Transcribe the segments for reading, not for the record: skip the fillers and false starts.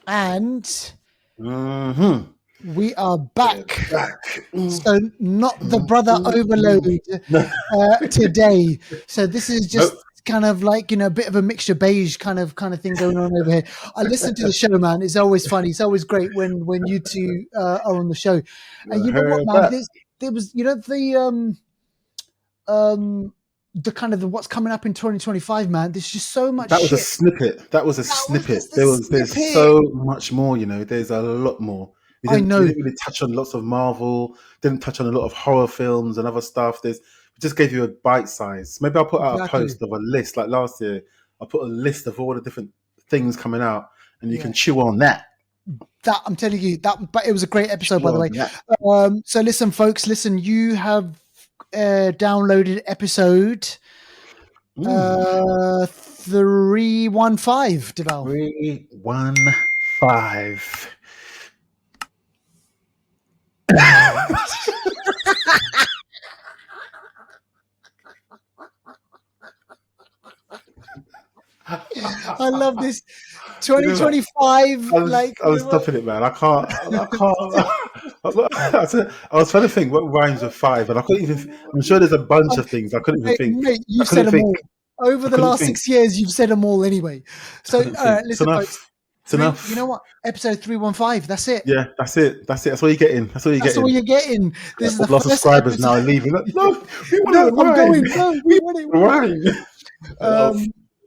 And Mm-hmm. we are We're back. back. So not the brother overload Mm-hmm. No, today. So this is just nope. kind of like, a bit of a mixture beige kind of thing going on over here. I listen to the show, man. It's always funny. It's always great when you two are on the show. And you know what, We're man? back. There was the kind of what's coming up in 2025, man. There's just so much That was a shit. snippet. That was a That was snippet. just a There's snippet. so much more. There's a lot more. I We know. didn't really touch on lots of Marvel. Didn't touch on a lot of horror films and other stuff. We just gave you a bite size. Maybe I'll put out a Exactly. post of a list like last year. I'll put a list of all the different things coming out, and you can Yeah. chew on that. That I'm telling you that, but it was a great episode, Chew by the on way. that. So listen, folks, listen. You have downloaded episode Mm. 315, Deval. 315. I love this. You know what? 2025, like I was stopping it, man. I can't. I can't. I was trying to think what rhymes with five, and I couldn't even. I'm sure there's a bunch of things I couldn't even think. mate, I you've said couldn't them think. all over I the couldn't last think. 6 years. You've said them all anyway. I So, couldn't think. It's listen, folks. enough. It's You know enough. what? Episode 315. That's it. Yeah, that's it. That's it. That's all you're getting. That's all you're That's all getting. you're getting. This is the All our first subscribers episode. now are leaving. Like, no, we No, want a I'm rhyme. going. No, we We want it. We want want a it. rhyme. Oh, Um,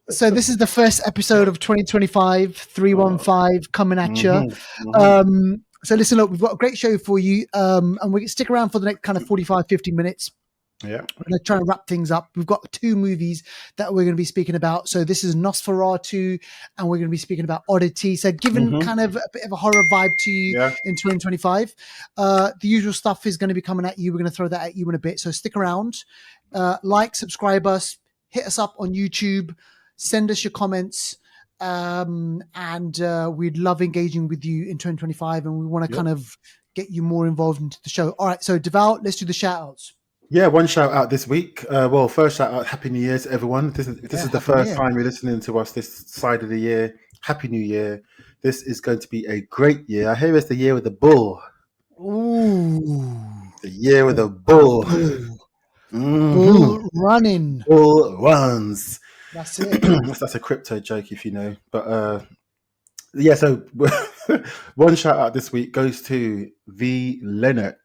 so this is the first episode of 2025, oh. 315 coming at you. Mhm, mhm. So listen, look, we've got a great show for you. And we stick around for the next kind of 45, 50 minutes. Yeah. We're going to try and wrap things up. We've got two movies that we're going to be speaking about. So this is Nosferatu, and we're going to be speaking about Oddity. So giving Mhm. kind of a bit of a horror vibe to you Yeah. in 2025. The usual stuff is going to be coming at you. We're going to throw that at you in a bit. So stick around. Like, subscribe us, hit us up on YouTube, send us your comments. And we'd love engaging with you in 2025. And we want to Yep. kind of get you more involved into the show. All right. So Deval, let's do the shout outs. Yeah, one shout out this week. Well, first shout out, Happy New Year to everyone. This is the Happy New first Year. time you're listening to us this side of the year. Happy New Year. This is going to be a great year. I hear it's the year with the bull. Ooh. The year with the bull. Bull. Mhm. Bull running. Bull runs. That's it. That's a crypto joke if you know. But yeah, so one shout out this week goes to the Leonard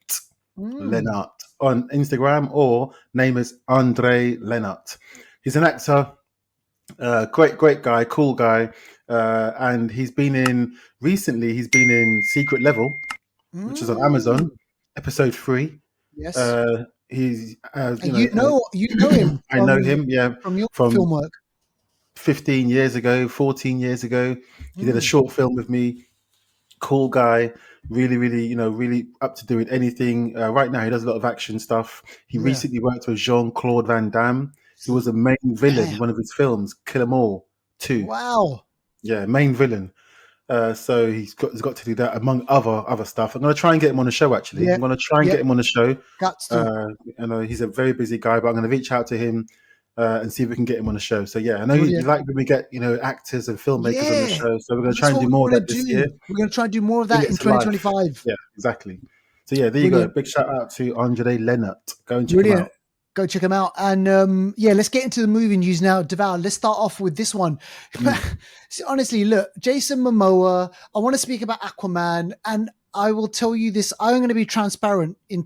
on Instagram, or name is Andre Leonard. He's an actor, great guy, cool guy, and he's been in Secret Level, which is on Amazon, episode 3. Yes. He's And you know him I know him, yeah, from your from film work. 15 years ago, 14 years ago. He did a short film with me. Cool guy, really up to doing anything. Right now, he does a lot of action stuff. He Yeah. recently worked with Jean-Claude Van Damme, who was the main villain in Damn. one of his films, Kill 'Em All 2. Wow. Yeah, main villain. So he's got to do that among other stuff. I'm going to try and get him on the show. Actually, Yeah. I'm going to try and Yeah. get him on the show. Got to. I know he's a very busy guy, but I'm going to reach out to him and see if we can get him on the show. So yeah, I know you Brilliant. like when we get actors and filmmakers on the Yeah. show. So we're going to try That's and what do we're more of going that to this do. year. We're going to try and do more of Bring that it in to life. 2025. Yeah, exactly. So yeah, there you Brilliant. go. Big shout out to Andre Leonard. Go and check him Brilliant. out. Go check him out. And yeah, let's get into the movie news now. Deval, let's start off with this one. See, honestly, look, Jason Momoa, I want to speak about Aquaman, and I will tell you this. I'm going to be transparent. You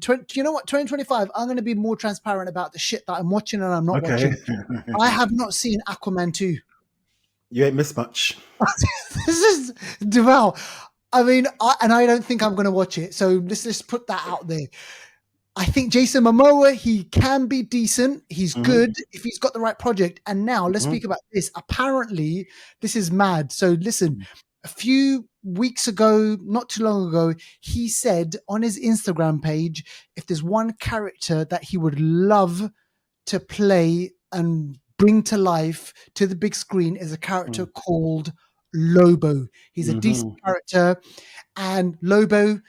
know what? 2025, I'm going to be more transparent about the shit that I'm watching and I'm not Okay. watching. I have not seen Aquaman 2. You ain't missed much. This is Deval. I mean, I don't think I'm going to watch it. So let's just put that out there. I think Jason Momoa, he can be decent. He's good if he's got the right project. And now let's speak about this. Apparently, this is mad. So listen, a few weeks ago, not too long ago, he said on his Instagram page, if there's one character that he would love to play and bring to life to the big screen, is a character called Lobo. He's a decent character. And Lobo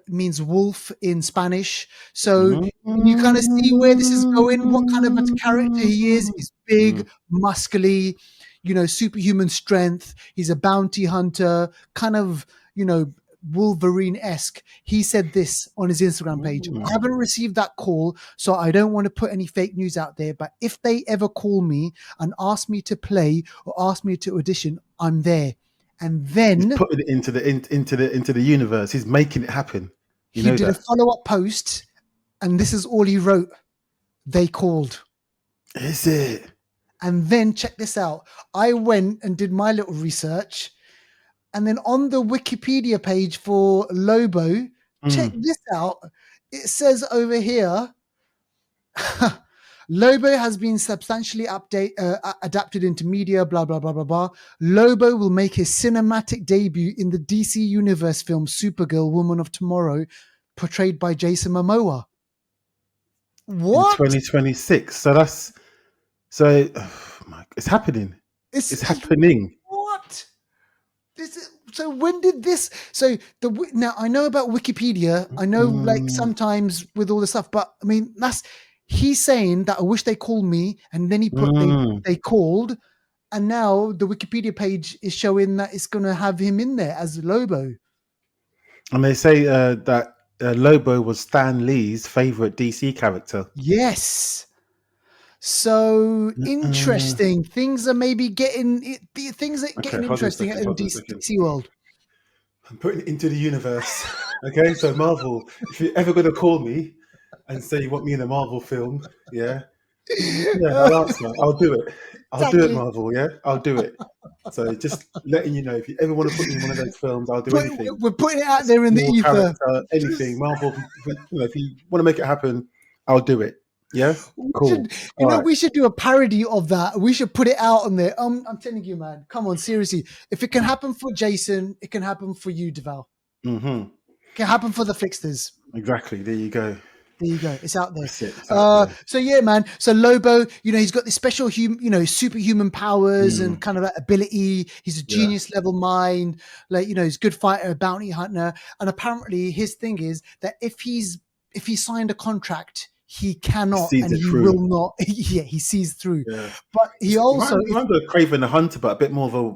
means wolf in Spanish. So you kind of see where this is going, what kind of a character he is. He's big, muscly, superhuman strength. He's a bounty hunter, kind of, Wolverine-esque. He said this on his Instagram page. I haven't received that call, so I don't want to put any fake news out there. But if they ever call me and ask me to play or ask me to audition, I'm there. And then he's putting it into the universe. He's making it happen. He did a follow-up post, and this is all he wrote. They called. Is it? And then check this out. I went and did my little research. And then on the Wikipedia page for Lobo, check this out. It says over here, Lobo has been substantially adapted into media, blah, blah, blah, blah, blah. Lobo will make his cinematic debut in the DC Universe film Supergirl, Woman of Tomorrow, portrayed by Jason Momoa. What? In 2026. It's happening. It's happening. What? So when did this? Now I know about Wikipedia. I know like sometimes with all the stuff, but I mean he's saying that I wish they called me, and then he put they called, and now the Wikipedia page is showing that it's going to have him in there as Lobo. And they say that Lobo was Stan Lee's favorite DC character. Yes. So interesting. Things are maybe getting interesting in DC world. I'm putting it into the universe. Okay, so Marvel, if you're ever going to call me and say you want me in a Marvel film, I'll answer. I'll do it. I'll do it, Marvel. Yeah, I'll do it. So just letting you know, if you ever want to put me in one of those films, I'll do anything. We're putting it out there in the ether. Anything, Marvel. If you want to make it happen, I'll do it. Yeah, cool. We should do a parody of that. We should put it out on there. I'm telling you, man. Come on, seriously. If it can happen for Jason, it can happen for you, Deval. It can happen for the Flixters. Exactly. There you go. It's out there. It's out there. So yeah, man. So Lobo, he's got this special, superhuman powers and kind of that ability. He's a genius level mind. Like, he's a good fighter, a bounty hunter. And apparently his thing is that if he signed a contract, he cannot and he will not. He sees through. Yeah. But he also remember Kraven the Hunter, but a bit more of a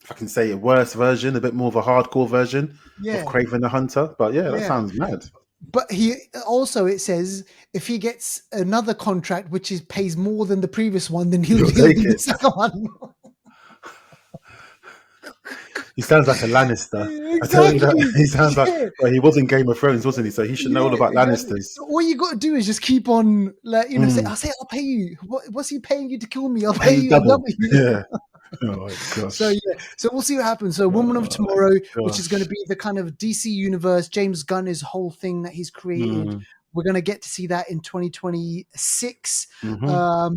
if I can say a worse version, a bit more of a hardcore version of Kraven the Hunter. But that sounds mad. But he also, it says, if he gets another contract which pays more than the previous one, then he'll do the second one. He sounds like a Lannister. Exactly. I tell you that. He sounds like he was in Game of Thrones, wasn't he? So he should know all about Lannisters. So all you got to do is just keep on, say, I'll pay you. What's he paying you to kill me? I'll pay you double. Yeah. Oh my gosh. So we'll see what happens. So Woman of Tomorrow, which is going to be the kind of DC universe, James Gunn's whole thing that he's created. We're going to get to see that in 2026. But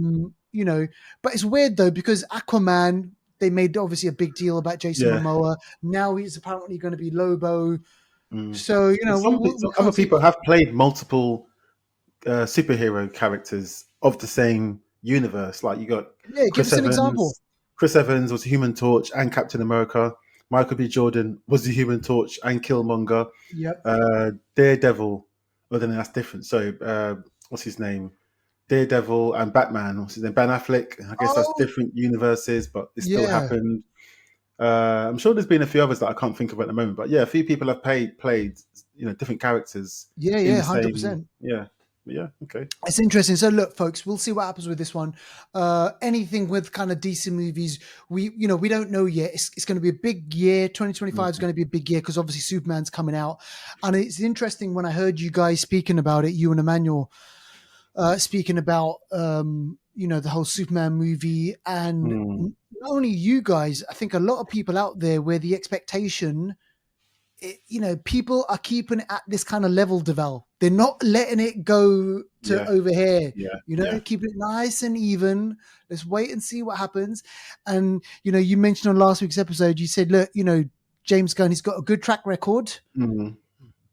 it's weird though, because Aquaman, they made obviously a big deal about Jason Momoa. Now he's apparently going to be Lobo. So, other people have played multiple superhero characters of the same universe. Like you got give us an example. Chris Evans was the Human Torch and Captain America. Michael B. Jordan was the Human Torch and Killmonger. Yep. Daredevil. Well, then that's different. So, what's his name? Daredevil and Batman. What's his name? Ben Affleck. I guess that's different universes, but it still happened. I'm sure there's been a few others that I can't think of at the moment. But a few people have played different characters. 100%. Yeah, okay. It's interesting. So look, folks, we'll see what happens with this one. Anything with kind of DC movies, we don't know yet. It's going to be a big year. 2025 is going to be a big year because obviously Superman's coming out. And it's interesting when I heard you guys speaking about it, you and Emmanuel speaking about, the whole Superman movie. And not only you guys, I think a lot of people out there where the expectation, people are keeping it at this kind of level, Deval. They're not letting it go to over here. Keeping it nice and even. Let's wait and see what happens. And, you mentioned on last week's episode, you said, look, James Gunn, he's got a good track record.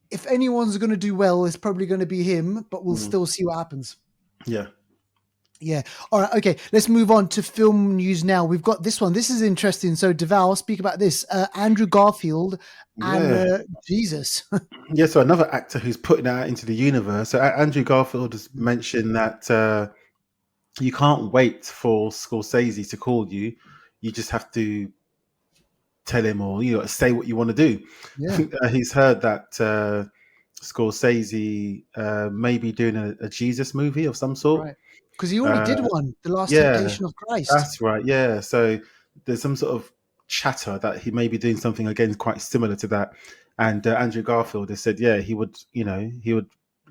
If anyone's going to do well, it's probably going to be him, but we'll still see what happens. Yeah. All right. Okay. Let's move on to film news now. We've got this one. This is interesting. So Deval, speak about this. Andrew Garfield and Jesus. So another actor who's putting that into the universe. So Andrew Garfield has mentioned that you can't wait for Scorsese to call you. You just have to tell him, or say what you want to do. I Yeah, think he's heard that Scorsese may be doing a Jesus movie of some sort. right. Because he already Uh, did one, The Last yeah, Temptation of Christ. that's right. Yeah, so there's some sort of chatter that he may be doing something again quite similar to that. And Andrew Garfield has said, yeah, he would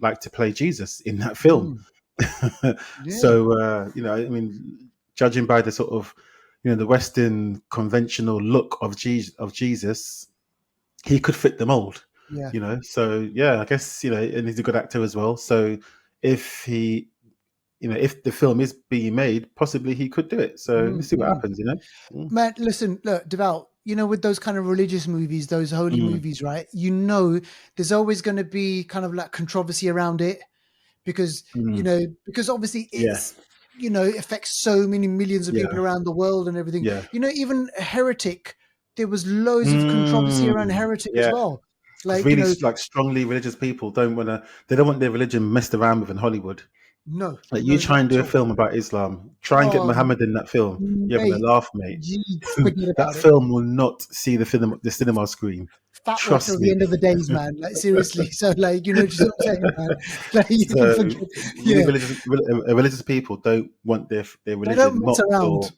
like to play Jesus in that film. Mm, yeah, So I mean, judging by the sort of the Western conventional look of Jesus, he could fit the mold. yeah. So yeah, I guess and he's a good actor as well. So if he, if the film is being made, possibly he could do it. So Mm, let's see what mm. happens. Mm. Man, listen, look, Devout, with those kind of religious movies, those holy Mm. movies, right? There's always going to be kind of like controversy around it because, Mm. because obviously Yeah, it affects so many millions of people yeah, around the world and everything. yeah. Even Heretic, there was loads of controversy around Mm. Heretic as Yeah, well. because Like, really, like strongly religious people they don't want their religion messed around with in Hollywood. no, Like you no, try not and at do a all. film about Islam, try and get Oh, Muhammad in that film. You're gonna mate, laugh, mate. forget That about it. film will not see the cinema screen. Fatwa till Trust the me. end of the days, man. Like seriously. So like, just what I'm saying, man. Like you can So forget. really, Yeah, religious people don't want their they don't religion mess mocked or around.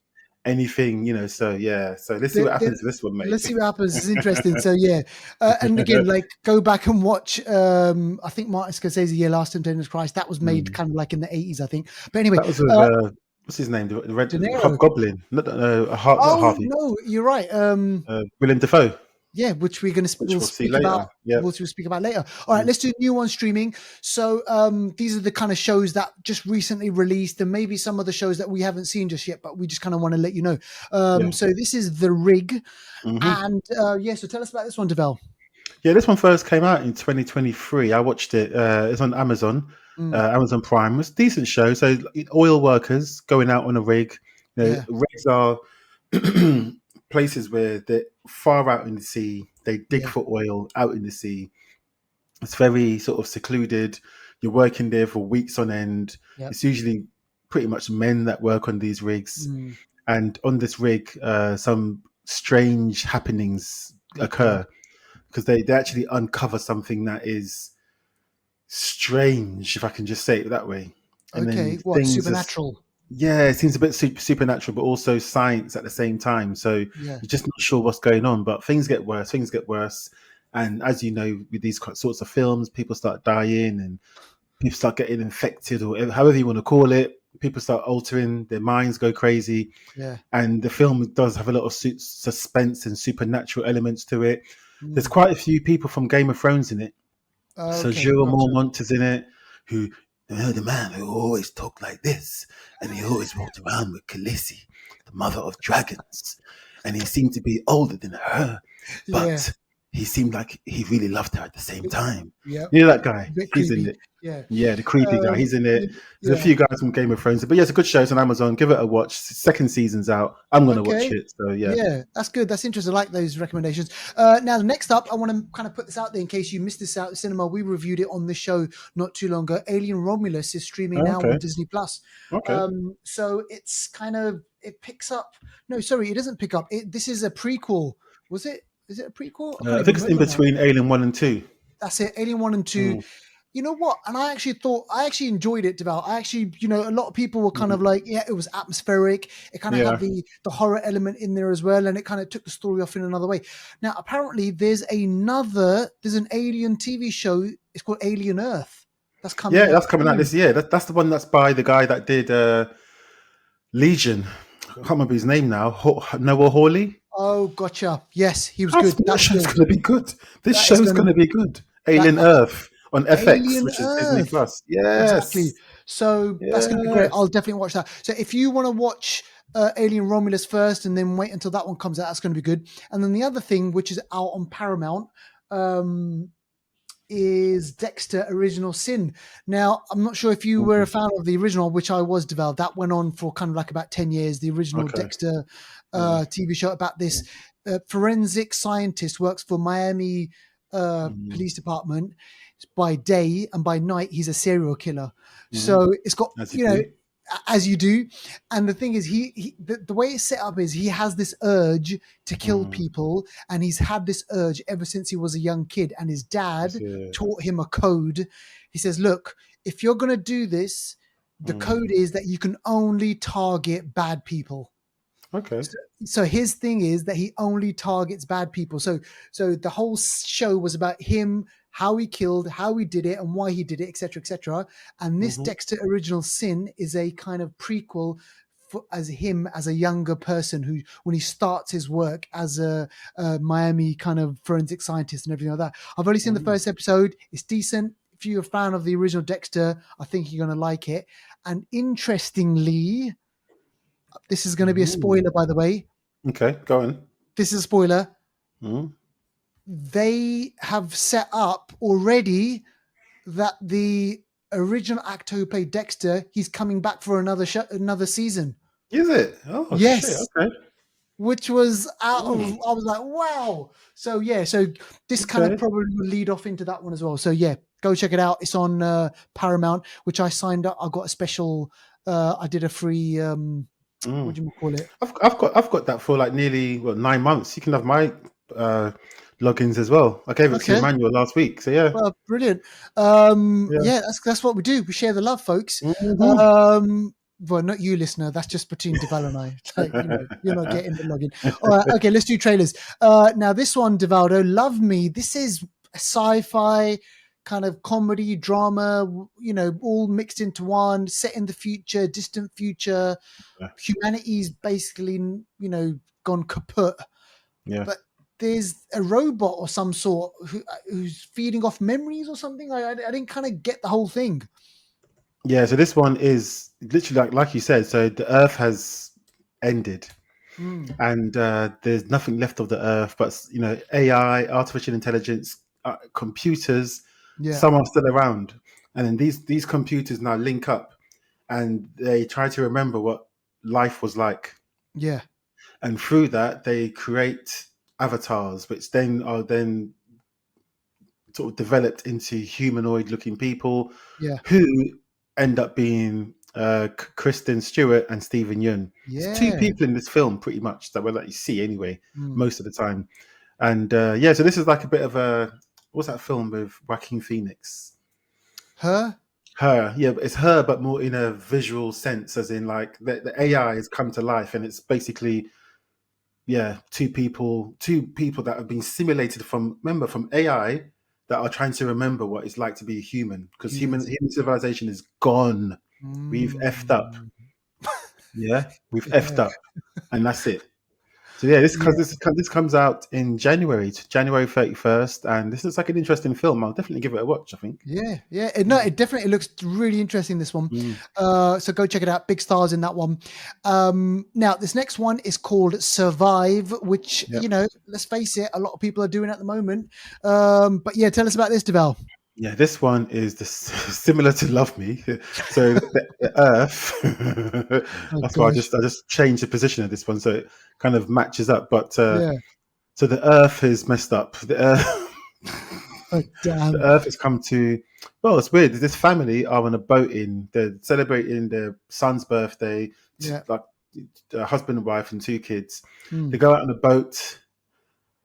anything. So yeah. So let's see They, what they, happens to this one, mate. let's see what happens. It's interesting. So yeah, and again, like go back and watch. I think Martin Scorsese, Last Temptation of Christ. That was made Mm. kind of like in the 80s, I think. But anyway, That was with what's his name? The Red De Niro. Hobgoblin. Not Oh Harvey. no, you're right. Willem Dafoe, Yeah, which which we'll we'll see speak about. later. Yep. We'll speak about later. All right, let's do new one streaming. So these are the kind of shows that just recently released, and maybe some of the shows that we haven't seen just yet, but we just kind of want to let you know. Yeah. So this is The Rig, Hmm. and yeah. So tell us about this one, Devel. Yeah, this one first came out in 2023. I watched it. It's on Amazon, Mm, Amazon Prime. It's a decent show. So oil workers going out on a rig. yeah, Rigs are places where they're far out in the sea. They dig yeah, for oil out in the sea. It's very sort of secluded. You're working there for weeks on end. yep, It's usually pretty much men that work on these rigs. mm, And on this rig, some strange happenings okay, occur because they actually uncover something that is strange, if I can just say it that way. And okay. then What things are, supernatural? yeah, it seems a bit supernatural, but also science at the same time. So Yeah, you're just not sure what's going on, but things get worse, things get worse. And as you know, with these sorts of films, people start dying and people start getting infected, or however you want to call it. People start altering, their minds go crazy. yeah. And the film does have a lot of suspense and supernatural elements to it. There's Mm. quite a few people from Game of Thrones in it. So Okay, Jura gotcha. Mormont is in it, who the man who always talked like this, and he always walked around with Khaleesi, the mother of dragons, and he seemed to be older than her, Yeah, but he seemed like he really loved her at the same time. yeah. You know that guy? Bit He's in creepy. it. Yeah. Yeah, the creepy guy. He's in it. There's a Yeah. few guys from Game of Thrones, but yeah, it's a good show. It's on Amazon. Give it a watch. Second season's out. I'm gonna watch Okay. it. So yeah. Yeah, that's good. That's interesting. I like those recommendations. Now, next up, I want to kind of put this out there in case you missed this out in cinema. We reviewed it on the show not too long ago. Alien Romulus is streaming Oh, now on okay. Disney Plus. Okay. So it's kind of it picks up. No, sorry, it doesn't pick up. This is a prequel. Was it? Is it a prequel? I can't I even think it's in remember now. between Alien 1 and 2. That's it. Alien 1 and 2. Mm, You know what? And I actually enjoyed it, Deval. I actually, a lot of people were kind mm, of like, yeah, it was atmospheric. It kind of had yeah. the horror element in there as well, and it kind of took the story off in another way. Now, apparently, there's an Alien TV show. It's called Alien Earth. That's coming Yeah, out that's coming out this soon. year. That's the one that's by the guy that did Legion. I can't remember his name now. Noah Hawley. Oh, gotcha. Yes, he was I good. think this That's show's good. going to be good. This That is show's going going to to be good. that Alien Earth on FX, Alien which is Disney Earth. Plus. Exactly. Yes. So that's going to be great. Yes. I'll definitely watch that. So if you want to watch Alien Romulus first and then wait until that one comes out, that's going to be good. And then the other thing, which is out on Paramount, um, is Dexter Original Sin. Now, I'm not sure if you were a Mhm. fan of the original, which I was, developed. That went on for kind of like about 10 years, the original Okay. Dexter Yeah. TV show about this forensic scientist works for Miami Mhm. Police Department by day, and by night, he's a serial killer. Mhm. So it's got, As you do. as you do. And the thing is, the way it's set up is he has this urge to kill people, and he's had this urge ever since he was a young kid. And his dad taught him a code. He says, "Look, if you're going to do this, the code is that you can only target bad people." Okay. So his thing is that he only targets bad people. So the whole show was about him, how he killed, how he did it, and why he did it, etc., etc. And this Dexter Original Sin is a kind of prequel as him as a younger person who, when he starts his work as a Miami kind of forensic scientist and everything like that. I've only seen the first episode. It's decent. If you're a fan of the original Dexter, I think you're going to like it. And interestingly, this is going to be a spoiler, by the way. Okay, go on. This is a spoiler. They have set up already that the original actor who played Dexter, he's coming back for another season. Is it? Oh, yes. Shit. Okay. Which was out of, I was like, wow. So yeah, so this kind of probably will lead off into that one as well. So yeah, go check it out. It's on Paramount, which I signed up. I got a special. I did a free. What do you call it? I've got that for like nearly 9 months. You can have my logins as well. I gave it to Emmanuel last week. So yeah. Well, brilliant. Yeah, that's what we do. We share the love, folks. Well, not you, listener. That's just between Deval and I. Like, you're not getting the login. All right, okay, let's do trailers. Now, this one, Devaldo, Love Me. This is a sci-fi kind of comedy, drama, all mixed into one, set in the future, distant future. Humanity's basically, gone kaput. Yeah. But there's a robot or some sort who's feeding off memories or something. I didn't kind of get the whole thing. Yeah, so this one is literally like you said. So the Earth has ended, and there's nothing left of the Earth. But AI, artificial intelligence, computers. Yeah. Some are still around, and then these computers now link up, and they try to remember what life was like. Yeah. And through that, they create avatars, which then are sort of developed into humanoid-looking people. Yeah. Who end up being Kristen Stewart and Stephen Yeun. Yeah. It's two people in this film, pretty much, that we'll let you see anyway, most of the time. And so this is like a bit of a, what's that film with Joaquin Phoenix? Her, yeah, it's her, but more in a visual sense, as in like the AI has come to life, and it's basically, two people that have been simulated from AI that are trying to remember what it's like to be a human, because human civilization is gone. We've effed up. Yeah, we've effed up, and that's it. So yeah, this comes out in January 31st, and this looks like an interesting film. I'll definitely give it a watch, I think. Yeah. It definitely looks really interesting, this one. So go check it out. Big stars in that one. Now, this next one is called Survive, which, let's face it, a lot of people are doing at the moment. But yeah, tell us about this, Deval. Yeah, this one is similar to Love Me. So the Earth. That's why I just changed the position of this one, so it kind of matches up. But so the Earth is messed up. The Earth has come to. Well, it's weird. This family are on a boat they're celebrating their son's birthday. Like a husband and wife and 2 kids. They go out on the boat.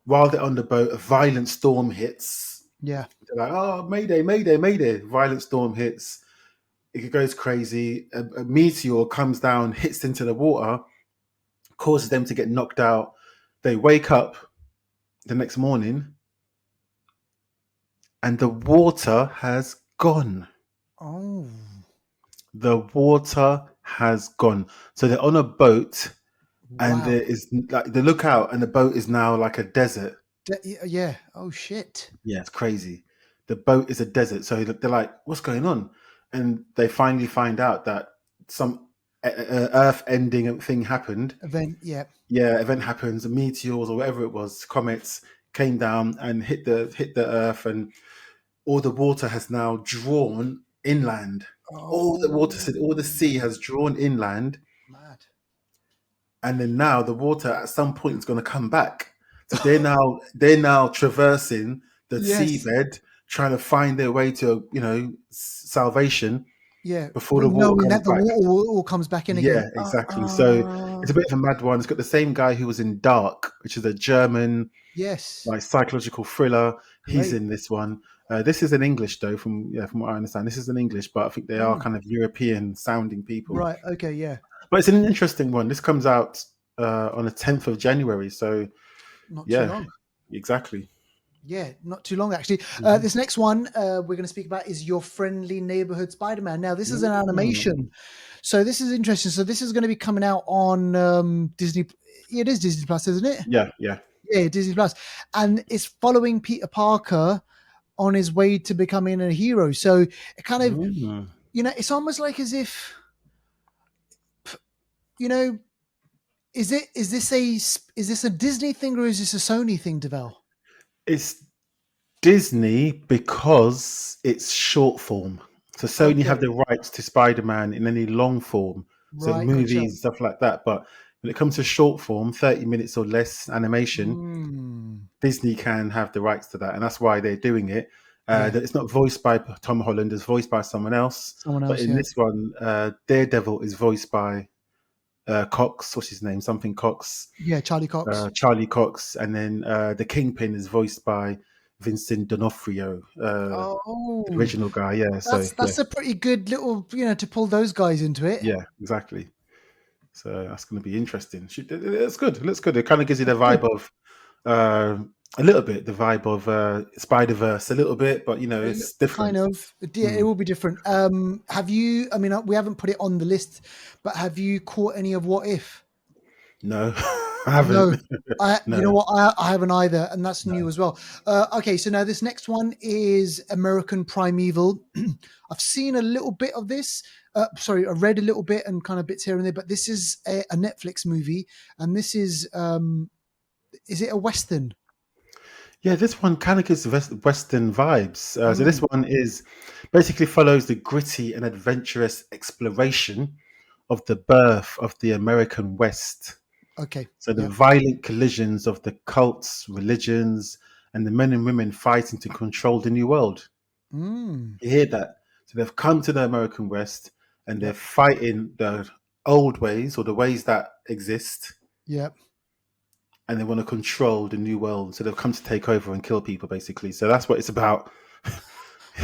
While they're on the boat, a violent storm hits. Yeah. They're like, oh, mayday, mayday, mayday. Violent storm hits. It goes crazy. A meteor comes down, hits into the water, causes them to get knocked out. They wake up the next morning, and the water has gone. Oh. The water has gone. So they're on a boat, and there is like they look out, and the boat is now like a desert. Yeah. Oh shit. Yeah, it's crazy. The boat is a desert. So they're like, what's going on? And they finally find out that some earth-ending thing happened. Event, yeah. Yeah, event happens. Meteors or whatever it was, comets came down and hit the earth, and all the water has now drawn inland. All the sea has drawn inland. Mad. And then now the water at some point is going to come back. So they're now traversing the seabed, trying to find their way to salvation. Yeah, before the with water knowing comes that the back. water all comes back in Yeah, again. exactly. So it's a bit of a mad one. It's got the same guy who was in Dark, which is a German Yes, like psychological thriller. He's great. in this one. This is in English though, from what I understand. This is in English, but I think they are Mm, kind of European sounding people. right. Okay. Yeah. But it's an interesting one. This comes out on the 10th of January. So Not too yeah, long. exactly. Yeah, not too long actually. Mhm. This next one we're going to speak about is Your Friendly Neighborhood Spider-Man. Now, this is an Mm. animation, so this is interesting. So this is going to be coming out on Disney. Yeah, it is Disney Plus, isn't it? Yeah, yeah. Yeah, Disney Plus, and it's following Peter Parker on his way to becoming a hero. So it kind of, Mm. it's almost like as if, you know, is this a Disney thing or is this a Sony thing, Devel? It's Disney because it's short form. So Sony Okay, have the rights to Spider-Man in any long form, so right, gotcha. movies stuff like that. But when it comes to short form, 30 minutes or less animation, Mm, Disney can have the rights to that, and that's why they're doing it. yeah, That it's not voiced by Tom Holland; it's voiced by someone else. someone But else. in Yeah, this one, Daredevil is voiced by Cox. What's his name? Something Cox. yeah, Charlie Cox. Charlie Cox, and then the Kingpin is voiced by Vincent D'Onofrio, the Oh, original guy. Yeah, so that's yeah, that's a pretty good little, to pull those guys into it. yeah, exactly. So that's going to be interesting. It's good. It looks good. It kind of gives you the That's good. vibe of uh, a little bit, the vibe of Spider Verse, a little bit, but it's Kind different. of. Yeah, it Mm. will be different. Have you? I mean, we haven't put it on the list, but have you caught any of What If? No, I haven't. No, you know No, what? I haven't either, and that's new no. as well. Okay, so now this next one is American Primeval. I've seen a little bit of this. Sorry, I read a little bit and kind of bits here and there, but this is a Netflix movie, and this is it a Western? Yeah, this one kind of gives Western vibes. So this Mm, one is basically follows the gritty and adventurous exploration of the birth of the American West. okay, So the yeah. violent collisions of the cults, religions, and the men and women fighting to control the new world. Mm, You hear that? So they've come to the American West and they're yep, fighting the old ways or the ways that exist, yep, and they want to control the new world. So they've come to take over and kill people, basically. So that's what it's about.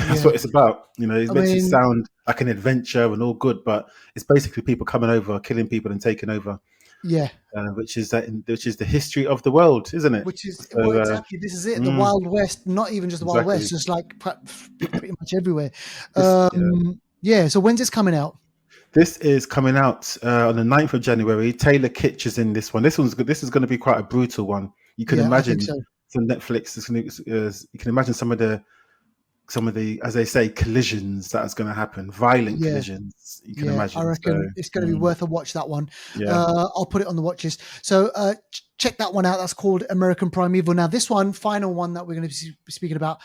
That's yeah. what it's about. It's I meant to mean, sound like an adventure and all good, but it's basically people coming over, killing people, and taking over, yeah. which is the history of the world, isn't it? Which is So well, exactly. This is it. The mm, Wild West, not even just the Wild West, exactly. just like pretty much everywhere. Yeah. Yeah. So when's this coming out? This is coming out on the 9th of January. Taylor Kitsch is in this one. This one's good. This is going to be quite a brutal one. You can Yeah, I think imagine so. some Netflix. You can imagine some of the, as they say, collisions that is going to happen. Violent Yeah, collisions. You can yeah. I imagine. So reckon it's going to be mm, worth a watch. That one. yeah. I'll put it on the watch list. So check that one out. That's called American Primeval. Now this one, final one that we're going to be speaking about.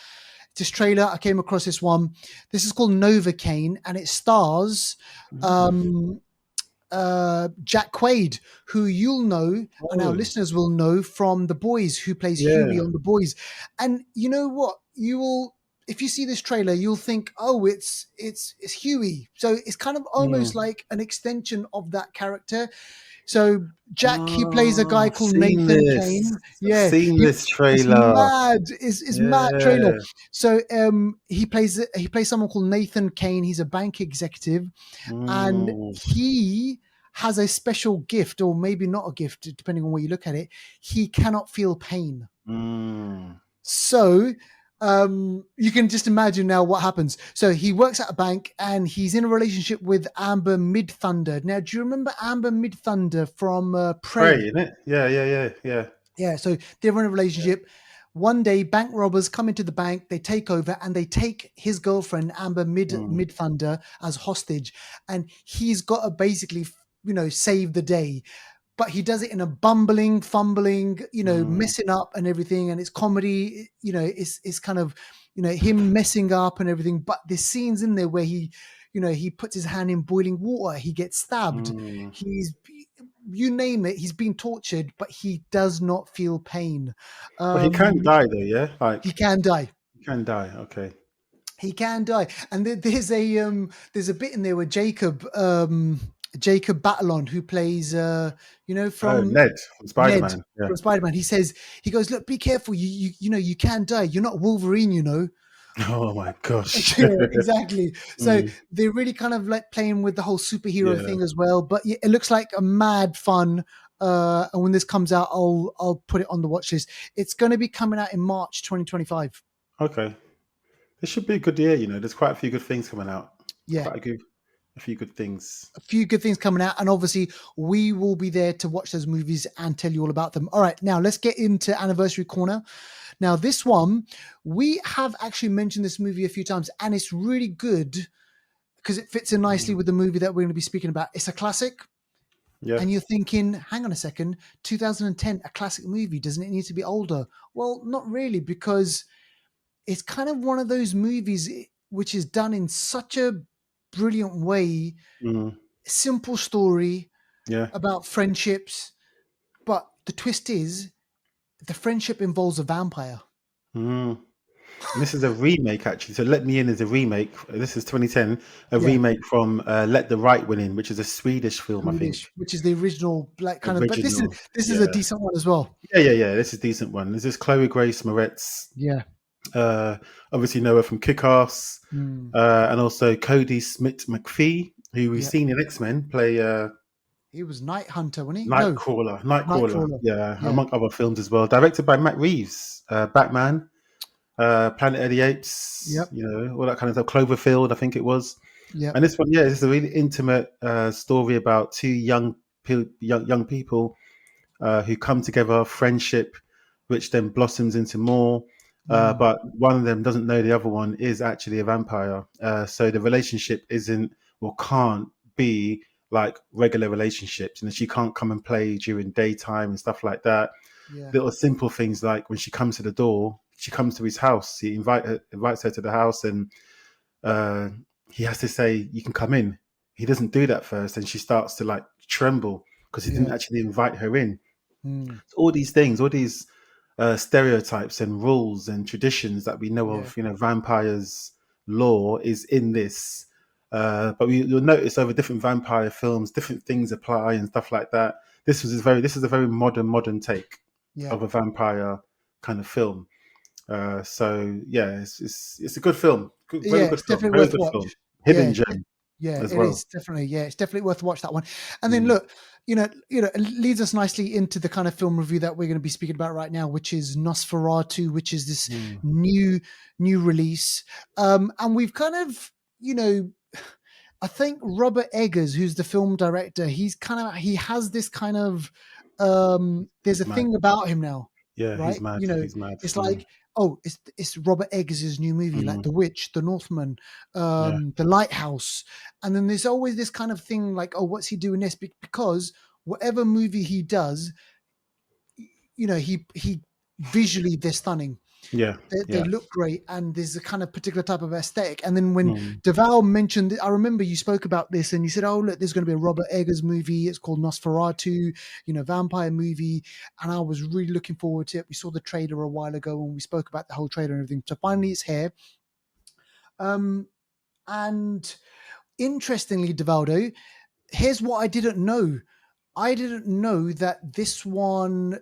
This trailer, I came across this one. This is called Novocaine, and it stars Mm. um, Jack Quaid, who you'll know and our Oh, listeners will know from The Boys, who plays Huey yeah. on The Boys. And you know what? You will, if you see this trailer, you'll think, oh, it's Huey. So it's kind of almost Mm. like an extension of that character. So Jack, he plays a Oh, guy I've called seen Nathan this. Kane. I've Yeah, seen he, this it's trailer. mad. It's mad trailer. Yeah. So he plays someone called Nathan Kane. He's a bank executive, and Mm. he has a special gift, or maybe not a gift, depending on where you look at it. He cannot feel pain. Mm. So you can just imagine now what happens. So he works at a bank and he's in a relationship with Amber Mid Thunder. Now, do you remember Amber Mid Thunder from Prey, Prey? isn't it? Yeah, yeah, yeah, yeah. Yeah, so they're in a relationship. One day, bank robbers come into the bank, they take over, and they take his girlfriend Amber Mm. Mid Thunder as hostage, and he's got to basically, save the day. But he does it in a bumbling, fumbling, Mm. messing up and everything, and it's comedy. It's kind of, him messing up and everything. But there's scenes in there where he puts his hand in boiling water, he gets stabbed, Mm. he's you name it, he's been tortured, but he does not feel pain. But he can Um, die though, yeah? he Like can die. he can die, okay. He can die, and there's a bit in there where Jacob Batalon, who plays Oh, from Ned from Spider Ned Man. Yeah. from Spider-Man, he goes, look, be careful, you can die, you're not Wolverine, Oh my gosh. Yeah, exactly. So Mm, they're really kind of like playing with the whole superhero yeah. thing as well. But yeah, it looks like a mad fun. And when this comes out, I'll put it on the watch list. It's going to be coming out in March 2025. Okay. This should be a good year. There's quite a few good things coming out. Yeah, A few good things. a few good things coming out, and obviously we will be there to watch those movies and tell you all about them. All right, now let's get into Anniversary Corner. Now, this one, we have actually mentioned this movie a few times, and it's really good because it fits in nicely Mm, with the movie that we're going to be speaking about. It's a classic. yeah. And you're thinking, hang on a second, 2010, a classic movie, doesn't it need to be older? Well, not really, because it's kind of one of those movies which is done in such a brilliant way, Mm, simple story yeah. about friendships, but the twist is the friendship involves a vampire. Mm. And this is a remake, actually. So Let Me In is a remake. This is 2010, a Yeah, remake from Let the Right One In, which is a Swedish film, I think. Swedish, which is the original, like kind of, but this is Original. this is a Yeah. decent one as well. Yeah. This is a decent one. This is Chloe Grace Moretz. Yeah. Uh, Obviously know her from Kick-Ass. Mm. And also Cody Smith McPhee, who we've Yeah. seen in X-Men play He was Night Hunter, wasn't he? No, Nightcrawler, Nightcrawler. yeah, Yeah. among other films as well. Directed by Matt Reeves, Batman, Planet of the Apes, Yep. all that kind of stuff. Cloverfield, I think it was. Yep. And this one, yeah, this is a really intimate story about two young people who come together, friendship, which then blossoms into more. Mm. But one of them doesn't know the other one is actually a vampire. So the relationship isn't or can't be like regular relationships. She can't come and play during daytime and stuff like that. Yeah. Little simple things like when she comes to the door, she comes to his house. He invites her to the house, and uh, he has to say, "You can come in." He doesn't do that first, and she starts to like tremble because he didn't Yeah. actually invite her in. Mm. All these things, all these stereotypes and rules and traditions that we know Yeah. of, vampires law is in this. But you'll notice over different vampire films, different things apply and stuff like that. This is a very modern take Yeah. of a vampire kind of film. So yeah, it's a good film, Yeah. very good It's film, definitely very worth good film, watch. hidden Yeah. gem Yeah. as It well. is definitely. Yeah. It's definitely worth watch that one. And then Mm, look, it leads us nicely into the kind of film review that we're going to be speaking about right now, which is Nosferatu, which is this mm, new release. And we've kind of, I think Robert Eggers, who's the film director, he has this kind of there's a he's mad. thing about him now, Yeah, right? he's mad. He's mad. It's Mm, like, oh, it's Robert Eggers' new movie, like mm, The Witch, The Northman, yeah, The Lighthouse. And then there's always this kind of thing like, oh, what's he doing this? Because whatever movie he does, he visually they're stunning. yeah, They yeah. look great, and there's a kind of particular type of aesthetic. And then when Mm. Deval mentioned, I remember you spoke about this, and you said, "Oh, look, there's going to be a Robert Eggers movie. It's called Nosferatu, vampire movie." And I was really looking forward to it. We saw the trailer a while ago, and we spoke about the whole trailer and everything. So finally, it's here. And interestingly, Devaldo, here's what I didn't know. I didn't know that this one,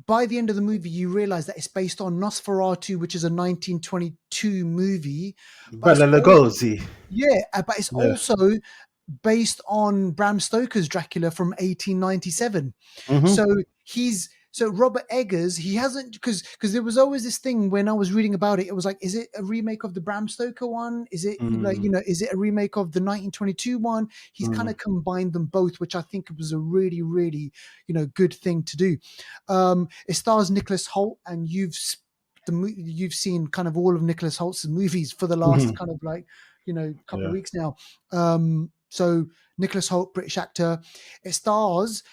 by the end of the movie, you realize that it's based on Nosferatu, which is a 1922 movie. But it's Bela all, Lugosi. yeah, but it's Yeah. also based on Bram Stoker's Dracula from 1897. Hmm. So Robert Eggers, he hasn't, because there was always this thing when I was reading about it. It was like, is it a remake of the Bram Stoker one? Is it Mm, is it a remake of the 1922 one? He's kind mm, of combined them both, which I think was a really, really, good thing to do. It stars Nicholas Hoult, and you've seen kind of all of Nicholas Holt's movies for the last mhm. kind of like, couple of Yeah. weeks now. So Nicholas Hoult, British actor. It stars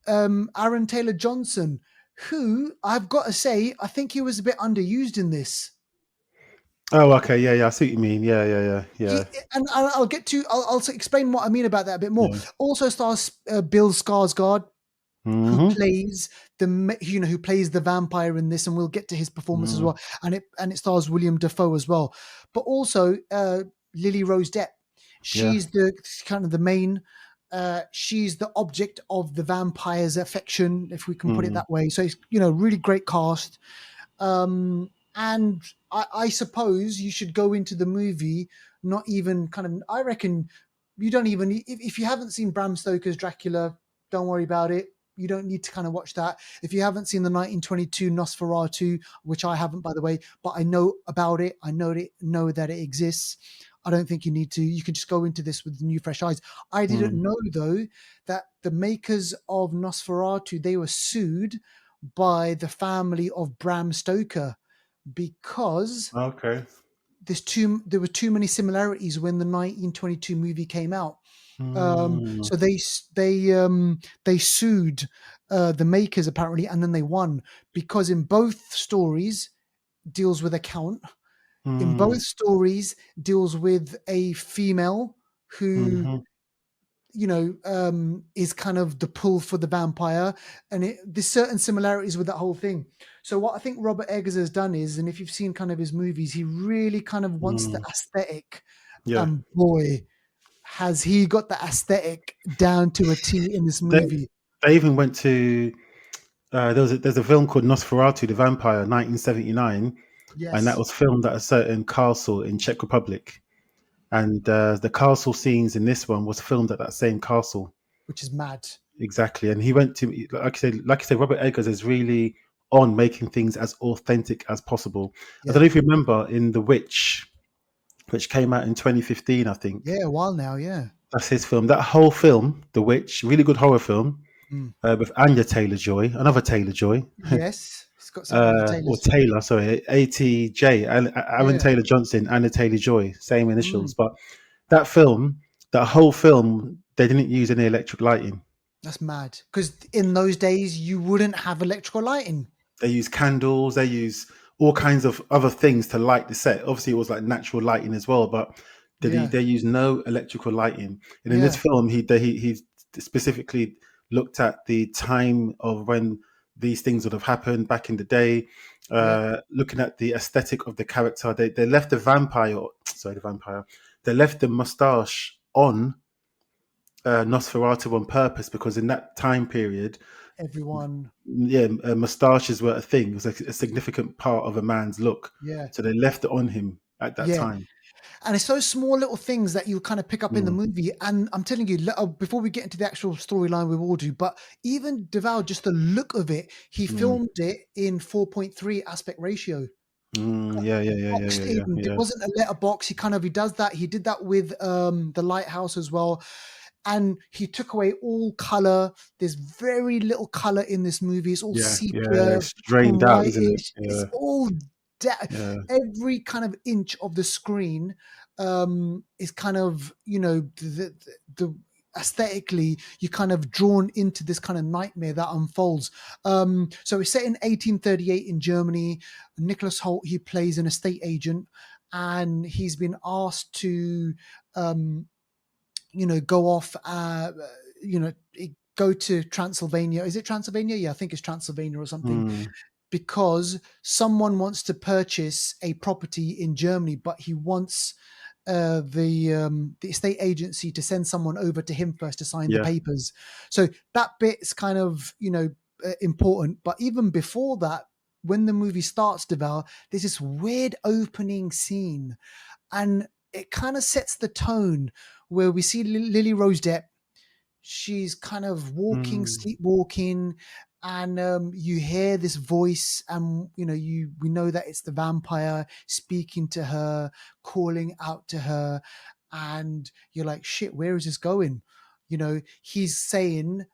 Aaron Taylor Johnson, who I've got to say, I think he was a bit underused in this. Oh, okay. Yeah. I see what you mean. Yeah. And I'll explain what I mean about that a bit more. Yeah. Also stars Bill Skarsgård. who Mm-hmm. plays who plays the vampire in this, and we'll get to his performance as Mm. well. And it stars William Dafoe as well, but also Lily Rose Depp. Yeah. She's the kind of the main. She's the object of the vampire's affection, if we can put it Mm. that way. So it's really great cast. And I suppose you should go into the movie not even kind of. I reckon you don't even if you haven't seen Bram Stoker's Dracula, don't worry about it. You don't need to kind of watch that. If you haven't seen the 1922 Nosferatu, which I haven't, by the way, but I know about it, I know that it exists. I don't think you need to. You can just go into this with new, fresh eyes. I didn't Mm. know though that the makers of Nosferatu, they were sued by the family of Bram Stoker because Okay. there were too many similarities when the 1922 movie came out. Mm. So they sued the makers apparently, and then they won because in both stories deals with a count. In Mm. both stories deals with a female who Mhm. is kind of the pull for the vampire, and there's certain similarities with that whole thing. So what I think Robert Eggers has done is, and if you've seen kind of his movies, he really kind of wants the Mm. aesthetic, Yeah. and boy, has he got the aesthetic down to a T in this They movie. they even went to there's a film called Nosferatu the Vampire 1979, and that Yes, was filmed at a certain castle in Czech Republic. And the castle scenes in this one was filmed at that same castle. which is mad. Exactly. And he went to, like I said, Robert Eggers is really on making things as authentic as possible. I don't Yeah, know if you remember in The Witch, which came out in 2015, I think. yeah, a while now. Yeah. That's his film. That whole film, The Witch, really good horror film Mm. with Anya Taylor Joy, another Taylor Joy, Yes, it's got some other or Taylors. Taylor, sorry, ATJ, Aaron Yeah. Taylor Johnson, Anya Taylor Joy, same Mm. initials. But that film, that whole film, they didn't use any electric lighting. That's mad because in those days you wouldn't have electrical lighting. They use candles, they use all kinds of other things to light the set. Obviously, it was like natural lighting as well, but Yeah, they use no electrical lighting. And in this yeah, film, he specifically looked at the time of when these things would have happened back in the day, yeah. looking at the aesthetic of the character. They left the vampire, sorry, the vampire. They left the mustache on Nosferatu on purpose because in that time period, Everyone. yeah, mustaches were a thing. It was like a significant part of a man's look. Yeah, So they left it on him at that yeah. time. And it's those small little things that you kind of pick up in the Mm, movie. And I'm telling you, before we get into the actual storyline, we will do. But even Deval, just the look of it, he mm, filmed it in 4.3 aspect ratio. yeah, yeah, yeah, yeah, Boxed yeah, in. yeah, It yeah, wasn't a letterbox. He does that. He did that with the Lighthouse as well. And he took away all color. There's very little color in this movie. It's all yeah, yeah. sepia, It's drained out, isn't it? whitish. It's Yeah, all yeah, every kind of inch of the screen is kind of the aesthetically you kind of drawn into this kind of nightmare that unfolds. So it's set in 1838 in Germany. Nicholas Holt, he plays an estate agent, and he's been asked to um, go off, you know, go to Transylvania. Is it Transylvania? Yeah, I think it's Transylvania or something, mm, because someone wants to purchase a property in Germany, but he wants the estate agency to send someone over to him first to sign the yeah, papers. So that bit's kind of important. But even before that, when the movie starts, Deval, there's this weird opening scene, and it kind of sets the tone where we see Lily Rose Depp. She's kind of walking, mm, sleepwalking, and you hear this voice, and we know that it's the vampire speaking to her, calling out to her, and you're like, shit, where is this going? He's saying,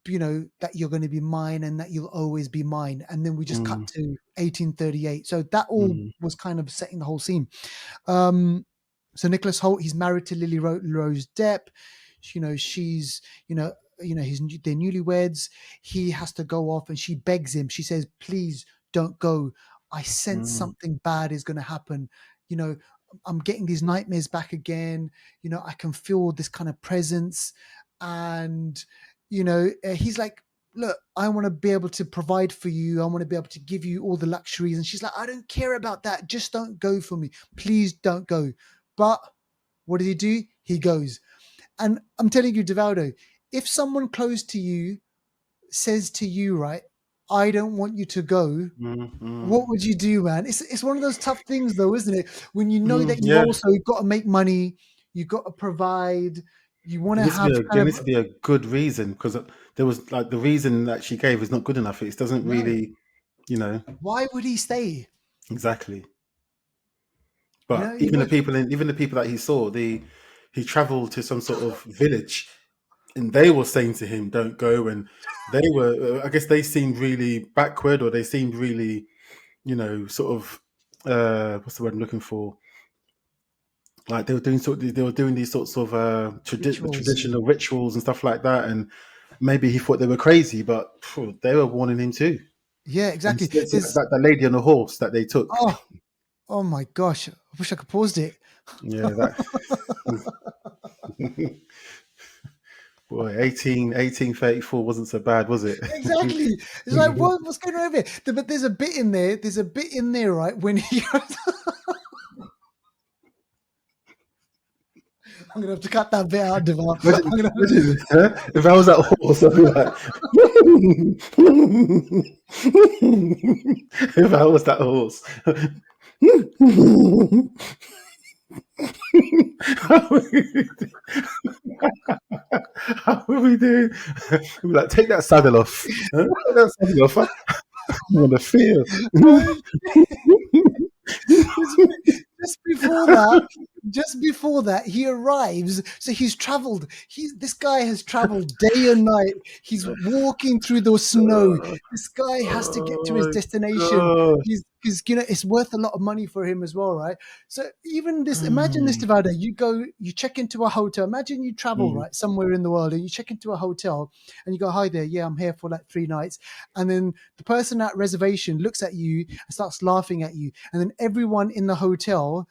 that you're going to be mine and that you'll always be mine. And then we just cut mm, to 1838. So that all mm, was kind of setting the whole scene. Um, so Nicholas Holt, he's married to Lily Rose Depp. She's, they're newlyweds. He has to go off, and she begs him. She says, "Please don't go. I sense mm, something bad is going to happen. You know, I'm getting these nightmares back again. I can feel this kind of presence." And he's like, look, I want to be able to provide for you. I want to be able to give you all the luxuries. And she's like, I don't care about that. Just don't go for me. Please don't go. But what did he do? He goes. And I'm telling you, Devaldo, if someone close to you says to you, right, I don't want you to go, what would you do, man? It's one of those tough things, though, isn't it? When you know that you've Yeah. also got to make money, you've got to provide, you want It to needs to be have a, kind there of needs to be a good reason, because there was like the reason that she gave is not good enough. It doesn't no. really, you know, Why would he stay? exactly. You But know, he even the would. people even the people that he saw, he travelled to some sort of village, and they were saying to him, "Don't go." And they were, I guess, they seemed really backward, or they seemed really, sort of, what's the word I'm looking for? Like they were doing these sorts of Rituals. traditional rituals and stuff like that, and maybe he thought they were crazy, but they were warning him too. Yeah, And exactly. so There's that lady on the horse that they took, oh oh my gosh. I wish I could paused it. yeah, that boy, 1834 wasn't so bad, was it? Exactly. It's like what's going on over here? But there's a bit in there. There's a bit in there, right? When he goes, I'm gonna have to cut that bit out, Deval. Imagine, I'm gonna imagine huh? If I was that horse, I'd be like, if I was that horse. How are we doing? We'd be like, take that saddle off. Huh? Take that saddle off. I want to feel. just, just before that, just before that, he arrives. So he's traveled. This guy has traveled day and night. He's walking through the snow. This guy has to get to his Oh destination. my Because it's worth a lot of money for him as well, right? So even this, imagine this, god. Devada. You check into a hotel. Imagine you travel Mm, right somewhere in the world, and you check into a hotel, and you go, "Hi there, yeah, I'm here for like 3 nights." And then the person at reservation looks at you and starts laughing at you, and then everyone in the hotel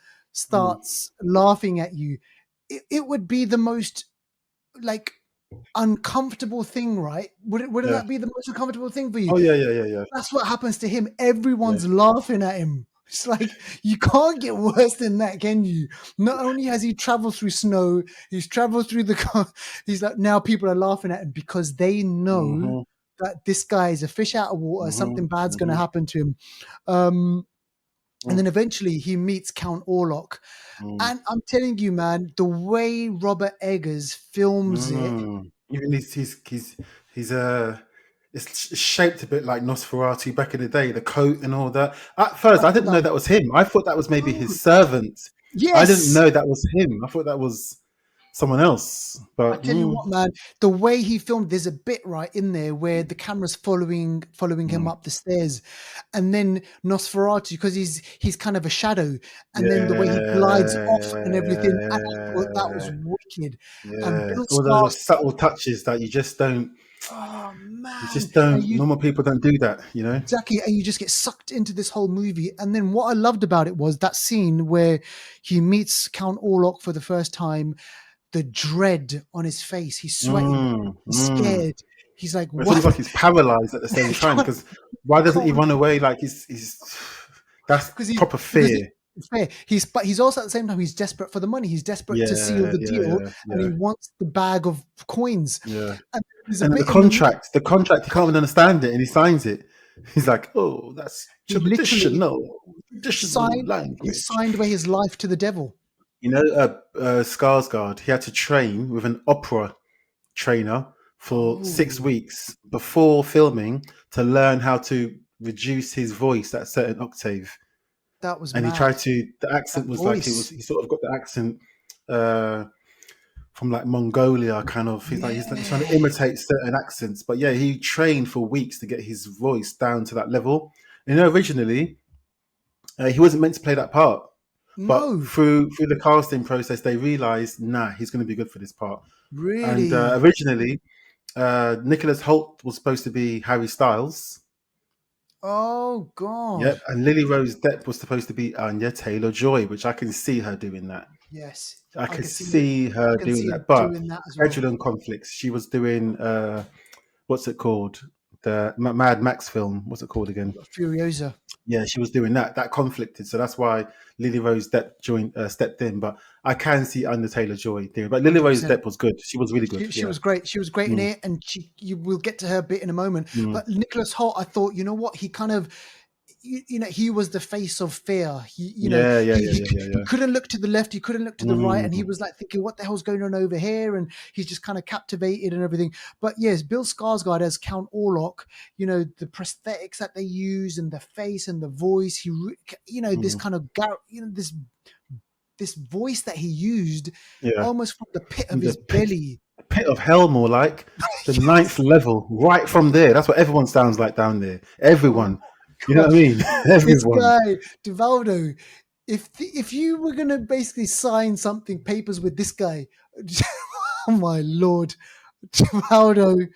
mm. starts laughing at you. It would be the most like uncomfortable thing, right? Wouldn't Yeah. that be the most uncomfortable thing for you? Oh yeah. That's what happens to him. Yeah. Everyone's laughing at him. It's like you can't get worse than that, can you? Not only has he traveled through snow, he's traveled through he's like now people are laughing at him because they know Mm-hmm, that this guy is a fish out of water. mm-hmm, Something bad's going to mm-hmm, happen to him. Um, and mm, then eventually he meets Count Orlok. mm, And I'm telling you, man, the way Robert Eggers films it, even he's it's shaped a bit like Nosferatu back in the day, the coat and all that. At I first, I thought didn't that know was, that was him. I thought that was maybe oh, his servant. I didn't yes. know that was him. I thought that was someone else. I But tell you what, man, the way he filmed, there's a bit right in there where the camera's following him mm, up the stairs, and then Nosferatu, because he's kind of a shadow, and then the way he glides off and everything. And I thought that was yeah, wicked. And yeah. Bill All those Skarsgård, subtle touches that oh you man, just and don't. you Normal people don't do that, you know. exactly, and you just get sucked into this whole movie. And then what I loved about it was that scene where he meets Count Orlok for the first time, the dread on his face. He's sweating. Mm, He's mm. scared. He's like, It's almost what? like he's paralyzed at the same time. Because why doesn't he Because run away? Like he's that's he's proper because fear. it's fair. But he's also at the same time he's desperate for the money. He's desperate to seal Yeah, the yeah, deal, yeah, and he yeah, wants the bag of coins. yeah. And there's a And bit in the movie. the contract, he can't even understand it, and he signs it. He's like, "Oh, that's He literally traditional signed. He language." signed away his life to the devil. You know, Skarsgård, he had to train with an opera trainer for Oh, 6 weeks before filming to learn how to reduce his voice at a certain octave. that was And he mad. tried to. The That accent was like it was. voice. He sort of got the accent uh, from like Mongolia, kind of. He's trying to Yeah. imitate certain accents, but yeah, he trained for weeks to get his voice down to that level. You know, originally he wasn't meant to play that part, but No, through the casting process, they realized, nah, he's going to be good for this part. And really. originally, Nicholas Hoult was supposed to be Harry Styles. Oh God. Yep, and Lily Rose Depp was supposed to be Anya Taylor Joy, which I can see her doing that. Yes, I I could can see it. see I her can doing see that, it but doing that as well. scheduling conflicts. She was doing what's it called? The Mad Max film. What's it called again? Furiosa. Yeah, she was doing that. That conflicted, so that's why Lily Rose Depp stepped in. But I can see Anya Taylor Joy doing. But Lily Rose 100%. Depp was good. She was really good. She Yeah. was great. She was great in Mm, it, and you will get to her a bit in a moment. mm. But Nicholas Hoult, I thought, you know what, he kind of, he was the face of fear. Yeah, yeah, yeah, He yeah, yeah, he yeah. couldn't look to the left, he couldn't look to the right, and he Mm, was like thinking, what the hell's going on over here? And he's just kind of captivated and everything. But yes, Bill Skarsgård as Count Orlok, the prosthetics that they use and the face and the voice, this mm. kind of this voice that he used Yeah. almost from the pit of From his the belly. pit of hell, more like the ninth Yes. level, right from there. That's what everyone sounds like down there. Oh Everyone. my You know what I gosh. mean? This Everyone. guy, Divaldo, if you were gonna basically sign something papers with this guy, oh my lord, Divaldo,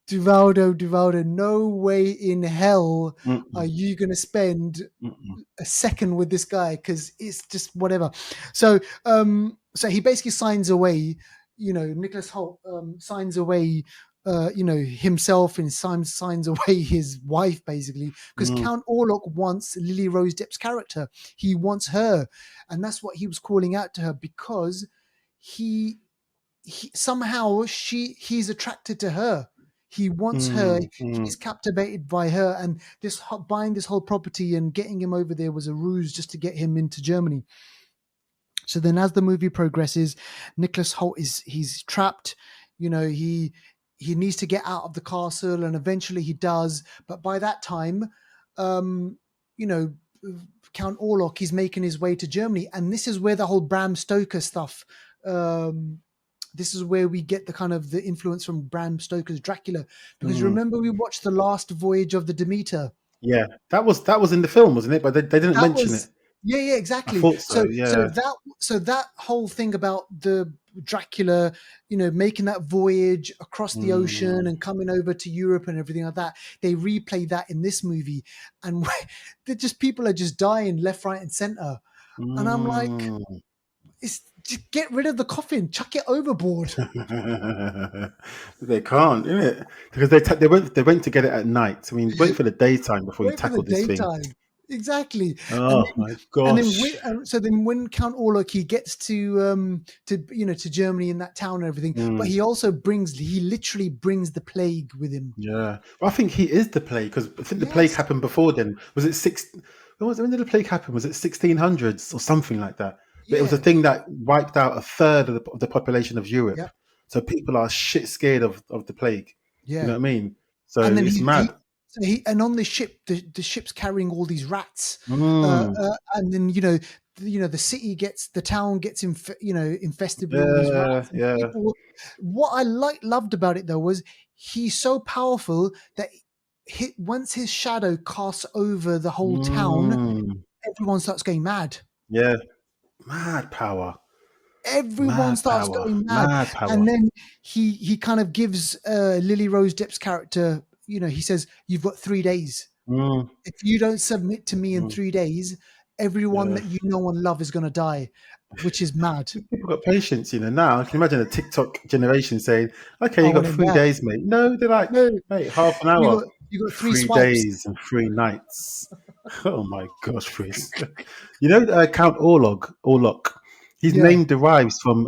Divaldo, no way in hell are Mm-mm, you gonna spend mm-mm, a second with this guy, because it's just whatever. So he basically signs away, Nicholas Hoult signs away himself, and signs away his wife, basically, because mm, Count Orlok wants Lily Rose Depp's character. He wants her, and that's what he was calling out to her, because he, somehow he's attracted to her. He wants her. mm, mm, He's captivated by her, and buying this whole property and getting him over there was a ruse just to get him into Germany. So then, as the movie progresses, Nicholas Hoult he's trapped. He needs to get out of the castle, and eventually he does. But by that time, um, you know, Count Orlok, he's making his way to Germany, and this is where the whole Bram Stoker stuff. This is where we get the kind of the influence from Bram Stoker's Dracula, because you mm. remember we watched the last voyage of the Demeter. Yeah, that was in the film, wasn't it? But they didn't That mention it. was, yeah, I exactly. thought So so. Yeah. that whole thing about the Dracula, making that voyage across the ocean Mm, and coming over to Europe and everything like that, they replay that in this movie, and they're just, people are just dying left, right, and center, and I'm like, mm. it's just get rid of the coffin, chuck it overboard. They can't, innit? Because they went to get it at night. I mean, wait for the daytime before you Wait for the tackle this thing. daytime. Exactly. And Oh then my gosh. when Count Orlok, he gets to Germany, in that town and everything, but Mm, he literally brings the plague with him. yeah, well, I think he is the plague because I think the plague Yes. happened before then. Was it six? When did the plague happen? Was it 1600s or something like that? But it was a Yeah. thing that wiped out a third of the population of Europe. Yep. So people are shit scared of the plague. You know Yeah. what I mean? So And then it's mad. and on the ship, the ship's carrying all these rats, Mm, and then the town gets infested with all these yeah, rats, and yeah. people. What I loved about it, though, was he's so powerful that once his shadow casts over the whole town, Mm, everyone starts going mad. yeah. Mad power. Everyone Mad starts power. going mad, Mad power. and then he kind of gives Lily Rose Depp's character. He says, "You've got 3 days. Mm, If you don't submit to me in mm, 3 days, everyone yeah. that you know and love is going to die," which is mad. People got patience, now. Can you imagine a TikTok generation saying, "Okay, I you got want him 3 days, mate." No, they're like, No, "Mate, half an you hour, got you got three 3 days swipes. and 3 nights." Oh my gosh, Chris! Count Orlok. His Yeah. name derives from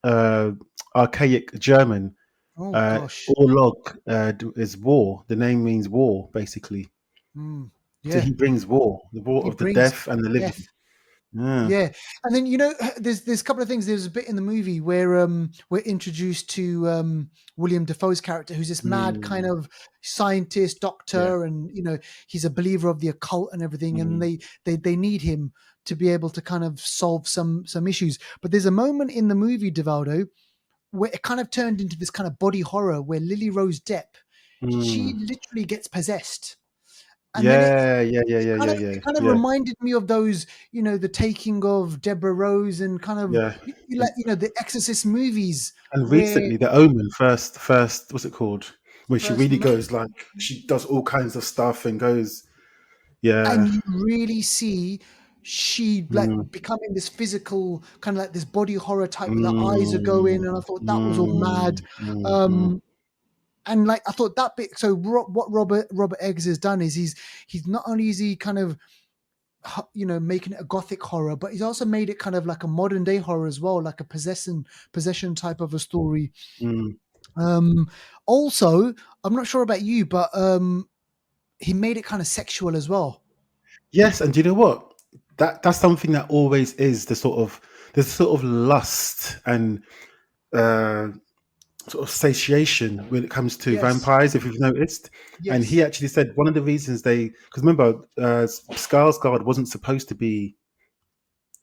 uh, archaic German. Oh gosh. Orlog is war. The name means war, basically. Mm. So Yeah. he brings war, the war He of the brings deaf and the death. living. Yeah. Yeah, and then there's a couple of things. There's a bit in the movie where we're introduced to William Defoe's character, who's this mad kind Mm, of scientist, yeah. doctor, and he's a believer of the occult and everything. And Mm, they need him to be able to kind of solve some issues. But there's a moment in the movie, Devaldo, where it kind of turned into this kind of body horror, where Lily Rose Depp, she mm. literally gets possessed, and then Yeah, yeah, yeah, yeah, yeah, yeah, it kind of yeah, reminded me of those, the taking of Deborah Rose, and kind of yeah. like, the Exorcist movies, And where recently, The Omen first, what's it called? When she first really met, goes like she does all kinds of stuff and goes, yeah, and you really see she like mm, becoming this physical kind of like this body horror type, where the eyes are mm, going, and I thought that was all mm, mad. mm, mm. Um, and like I thought that bit. So what Robert Eggers has done is he's not only is he kind of making it a gothic horror, but he's also made it kind of like a modern day horror as well, like a possession type of a story. Mm. Also, I'm not sure about you, but he made it kind of sexual as well. Yes, and do you know what? That's something that always is there's sort of lust and uh, sort of satiation when it comes to Yes, vampires, if you've noticed. And he yes, actually said one of the reasons because remember, Skarsgård wasn't supposed to be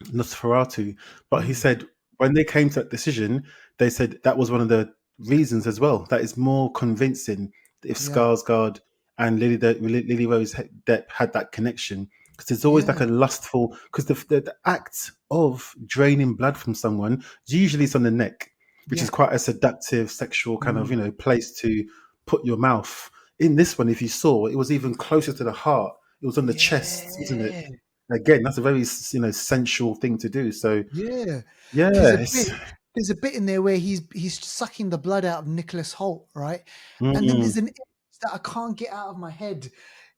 Nosferatu, but he mm, said when they came to that decision, they said that was one of the reasons as well. That is more convincing if yeah, Skarsgård and Lily Rose Depp had that connection, because there's always like yeah, a lustful, because the act of draining blood from someone usually it's on the neck, which is yeah, quite a seductive sexual kind of mm, place to put your mouth. In this one, if you saw, it was even closer to the heart. It was on the chest, isn't it? yeah, Again, that's a very sensual thing to do. So yeah. yeah, There's a it's, bit. There's a bit in there where he's sucking the blood out of Nicholas Hoult, right? And then mm, there's an image that I can't get out of my head.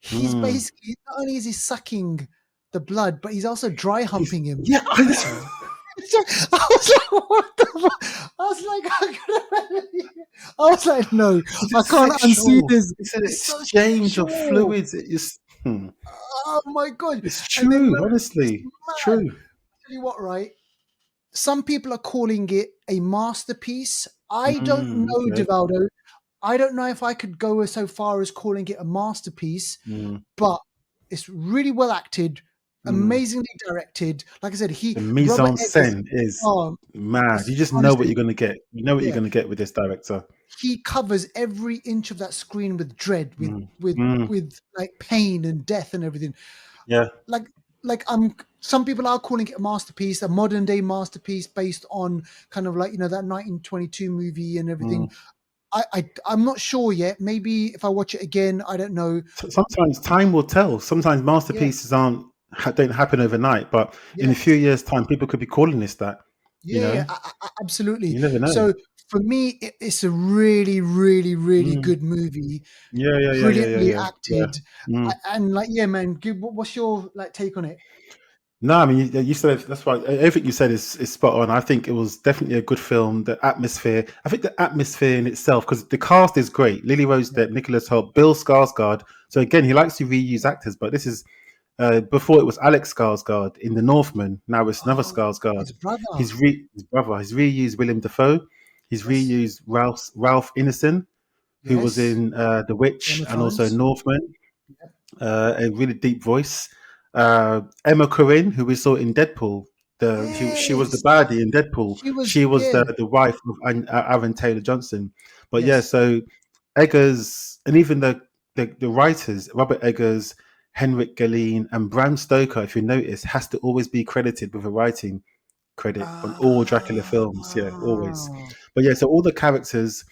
He's mm. basically not only is he sucking the blood, but he's also dry humping him. Yeah, I know. I was like, what the fuck? I was like, I was like, no, I It's can't unsee sexual. this. It's an It's so exchange of sexual. fluids. It is, Oh my god! it's And then true. it's Honestly, it's mad. true. Tell you what, right? Some people are calling it a masterpiece. I don't know, Okay. Divaldo. I don't know if I could go so far as calling it a masterpiece, Mm, but it's really well acted, mm. amazingly directed. Like I said, The mise Robert en Eggers, scène is oh, mad. it's You just know what honestly, you're going to get. You know what you're yeah, going to get with this director. he covers every inch of that screen with dread, Mm, mm. with like pain and death and everything. Yeah. Like some people are calling it a masterpiece, a modern day masterpiece based on kind of like that 1922 movie and everything. Mm. I'm not sure yet. Maybe if I watch it again, I don't know. Sometimes time will tell. Sometimes Yeah, masterpieces don't happen overnight, but in a few yes, years' time, people could be calling this that. You yeah, know, absolutely. you never know. So for me, it's a really, really, really Mm. good movie, Yeah, yeah, yeah, yeah, yeah, brilliantly yeah, yeah. acted, Mm. and like, yeah, man. What's your like take on it? No, I mean you said that's right. Everything you said is spot on. I think it was definitely a good film. The atmosphere, I think the atmosphere in itself, because the cast is great. Lily Rose Yeah. Depp, Nicholas Hoult, Bill Skarsgård. So again, he likes to reuse actors, but this is before it was Alex Skarsgård in The Northman. Now it's another Oh, Skarsgård. his brother. His brother. He's reused Willem Dafoe. He's Yes, reused Ralph Ineson, who was yes. in The Game Witch of and also Thrones. Northman. A really deep voice. Emma Corrin, who we saw in Deadpool, she was the Yes, baddie in Deadpool. she was. She was Yeah. the wife of Aaron Taylor Johnson. But yeah, Yes. so Eggers and even the writers, Robert Eggers, Henrik Galeen, and Bram Stoker, if you notice, has to always be credited with a writing credit on all Dracula films. Yeah, always. Ah, But yeah, so all the characters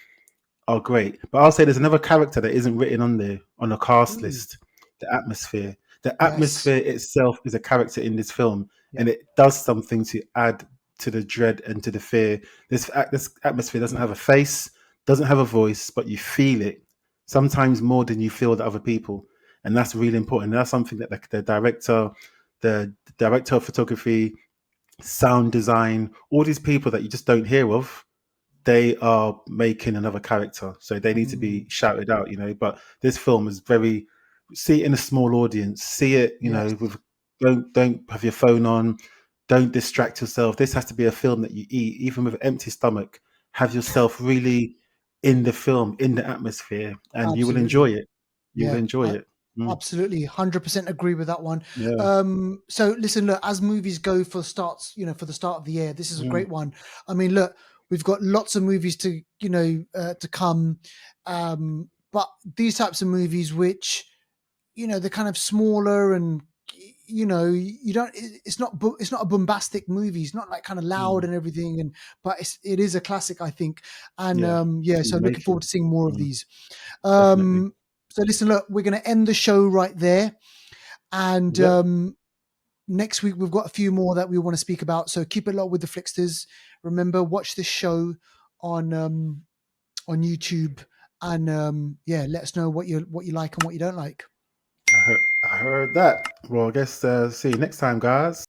are great. But I'll say there's another character that isn't written on there on the cast ooh, list. The atmosphere. The yes. atmosphere itself is a character in this film, Yeah. and it does something to add to the dread and to the fear. This atmosphere doesn't have a face, doesn't have a voice, but you feel it sometimes more than you feel the other people, and that's really important. And that's something that the director of photography, sound design, all these people that you just don't hear of, they are making another character, so they need to Mm, be shouted out, But this film is very see it in a small audience, see it, yes. with don't have your phone on, don't distract yourself. This has to be a film that you eat, even with an empty stomach. Have yourself really in the film, in the atmosphere, and you will enjoy Absolutely. it. You will Yeah. enjoy it. Mm, Absolutely. 100% agree with that one. yeah. So listen, look, as movies go for starts, for the start of the year, this is a Mm, great one. I mean, look, we've got lots of movies to come. But these types of movies, which they're kind of smaller and you don't it's not a bombastic movie, it's not like kind of loud mm, and everything, but it is a classic, I think. And yeah. yeah, In so the looking forward making. to seeing more of Mm, these. definitely. So listen, look, we're going to end the show right there, and Yep. next week we've got a few more that we want to speak about, so keep it locked with the Flixters. Remember, watch this show on YouTube, and yeah, let us know what you like and what you don't like. I heard that. Well, I guess see you next time, guys.